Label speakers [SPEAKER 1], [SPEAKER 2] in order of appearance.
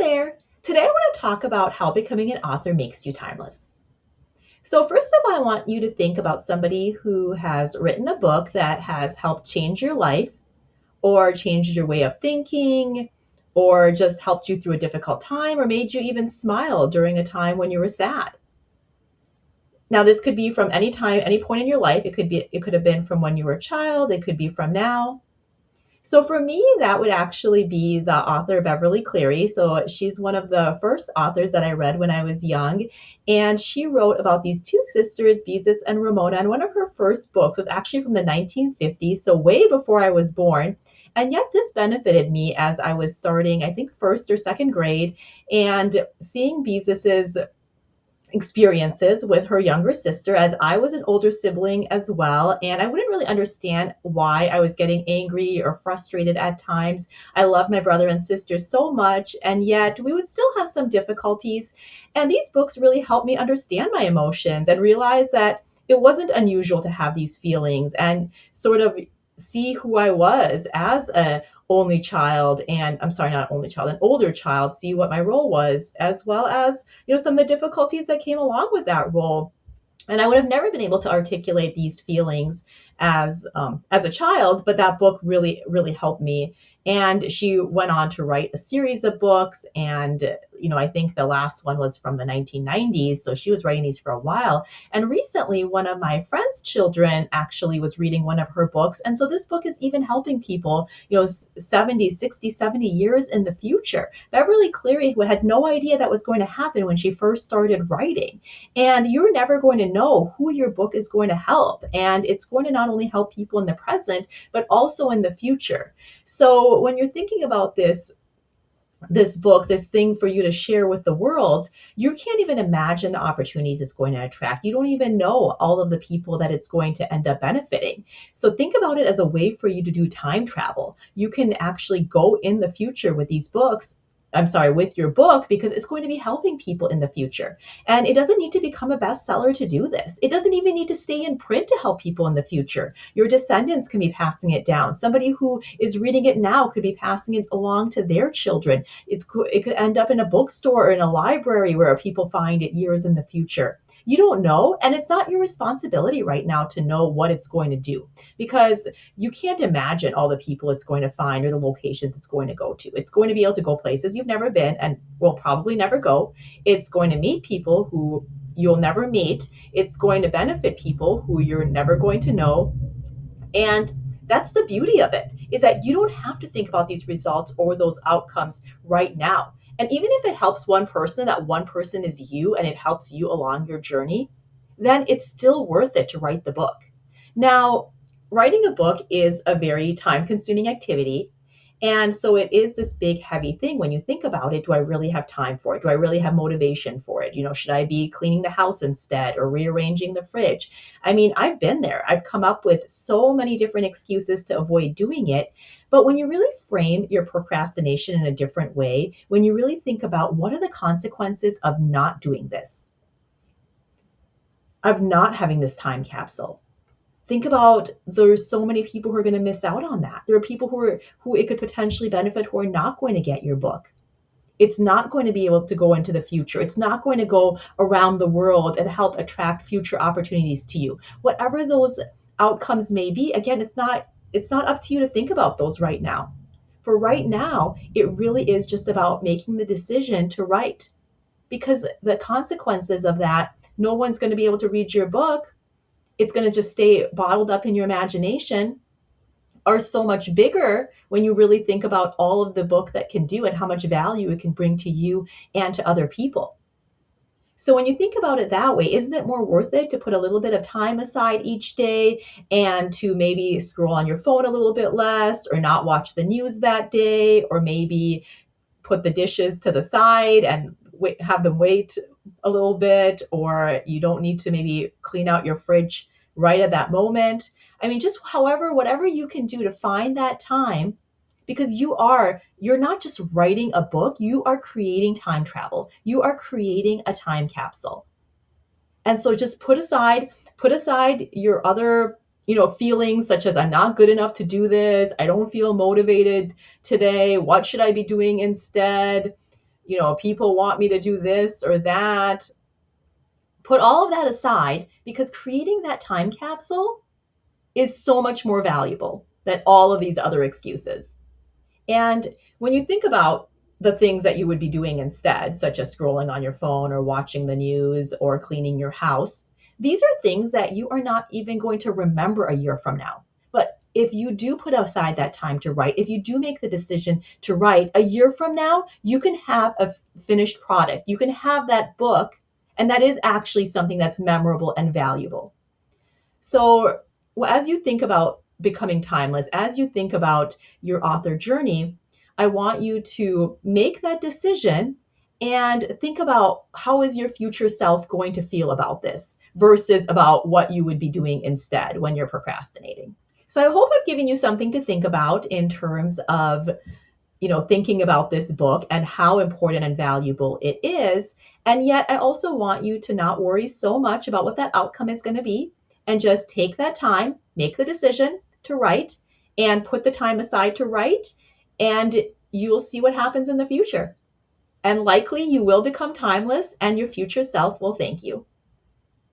[SPEAKER 1] there. Today I want to talk about how becoming an author makes you timeless. So, first of all, I want you to think about somebody who has written a book that has helped change your life, or changed your way of thinking, or just helped you through a difficult time, or made you even smile during a time when you were sad. Now, this could be from any time, any point in your life. It could have been from when you were a child, it could be from now. So for me, that would actually be the author Beverly Cleary. So she's one of the first authors that I read when I was young. And she wrote about these two sisters, Beezus and Ramona. And one of her first books was actually from the 1950s, so way before I was born. And yet this benefited me as I was starting, I think, first or second grade, and seeing Beezus's experiences with her younger sister, as I was an older sibling as well, and I wouldn't really understand why I was getting angry or frustrated at times. I loved my brother and sister so much, and yet we would still have some difficulties. And these books really helped me understand my emotions and realize that it wasn't unusual to have these feelings, and sort of see who I was as a only child, and I'm sorry, not only child, an older child, see what my role was, as well as some of the difficulties that came along with that role. And I would have never been able to articulate these feelings as a child, but that book really helped me. And she went on to write a series of books, and I think the last one was from the 1990s, so she was writing these for a while. And recently, one of my friend's children actually was reading one of her books, and so this book is even helping people 70, 60, 70 years in the future. Beverly Cleary, who had no idea that was going to happen when she first started writing. And you're never going to know who your book is going to help. And it's going to not only help people in the present, but also in the future. So when you're thinking about this book, this thing for you to share with the world, you can't even imagine the opportunities it's going to attract. You don't even know all of the people that it's going to end up benefiting. So think about it as a way for you to do time travel. You can actually go in the future with these books. I'm sorry, with your book, because it's going to be helping people in the future. And it doesn't need to become a bestseller to do this. It doesn't even need to stay in print to help people in the future. Your descendants can be passing it down. Somebody who is reading it now could be passing it along to their children. It could end up in a bookstore or in a library where people find it years in the future. You don't know, and it's not your responsibility right now to know what it's going to do, because you can't imagine all the people it's going to find or the locations it's going to go to. It's going to be able to go places you've never been and will probably never go. It's going to meet people who you'll never meet. It's going to benefit people who you're never going to know. And that's the beauty of it, is that you don't have to think about these results or those outcomes right now. And even if it helps one person, that one person is you, and it helps you along your journey, then it's still worth it to write the book. Now, writing a book is a very time consuming activity. And so it is this big, heavy thing when you think about it. Do I really have time for it? Do I really have motivation for it? Should I be cleaning the house instead or rearranging the fridge? I mean, I've been there. I've come up with so many different excuses to avoid doing it. But when you really frame your procrastination in a different way, when you really think about what are the consequences of not doing this, of not having this time capsule, think about, there's so many people who are going to miss out on that. There are people who it could potentially benefit who are not going to get your book. It's not going to be able to go into the future. It's not going to go around the world and help attract future opportunities to you. Whatever those outcomes may be, again, it's not up to you to think about those right now. For right now, it really is just about making the decision to write, because the consequences of that, no one's going to be able to read your book. It's going to just stay bottled up in your imagination, are so much bigger when you really think about all of the book that can do and how much value it can bring to you and to other people. So when you think about it that way, isn't it more worth it to put a little bit of time aside each day and to maybe scroll on your phone a little bit less, or not watch the news that day, or maybe put the dishes to the side and have them wait a little bit, or you don't need to maybe clean out your fridge right at that moment. I mean, just whatever you can do to find that time, because you're not just writing a book, you are creating time travel. You are creating a time capsule. And so just put aside your other feelings, such as I'm not good enough to do this, I don't feel motivated today, what should I be doing instead? people want me to do this or that. Put all of that aside because creating that time capsule is so much more valuable than all of these other excuses. And when you think about the things that you would be doing instead, such as scrolling on your phone or watching the news or cleaning your house, these are things that you are not even going to remember a year from now. But if you do put aside that time to write, if you do make the decision to write a year from now, you can have a finished product. You can have that book, and that is actually something that's memorable and valuable. So, as you think about becoming timeless, as you think about your author journey, I want you to make that decision and think about how is your future self going to feel about this versus about what you would be doing instead when you're procrastinating. So I hope I've given you something to think about in terms of thinking about this book and how important and valuable it is. And yet, I also want you to not worry so much about what that outcome is going to be and just take that time, make the decision to write, and put the time aside to write. And you'll see what happens in the future. And likely you will become timeless, and your future self will thank you.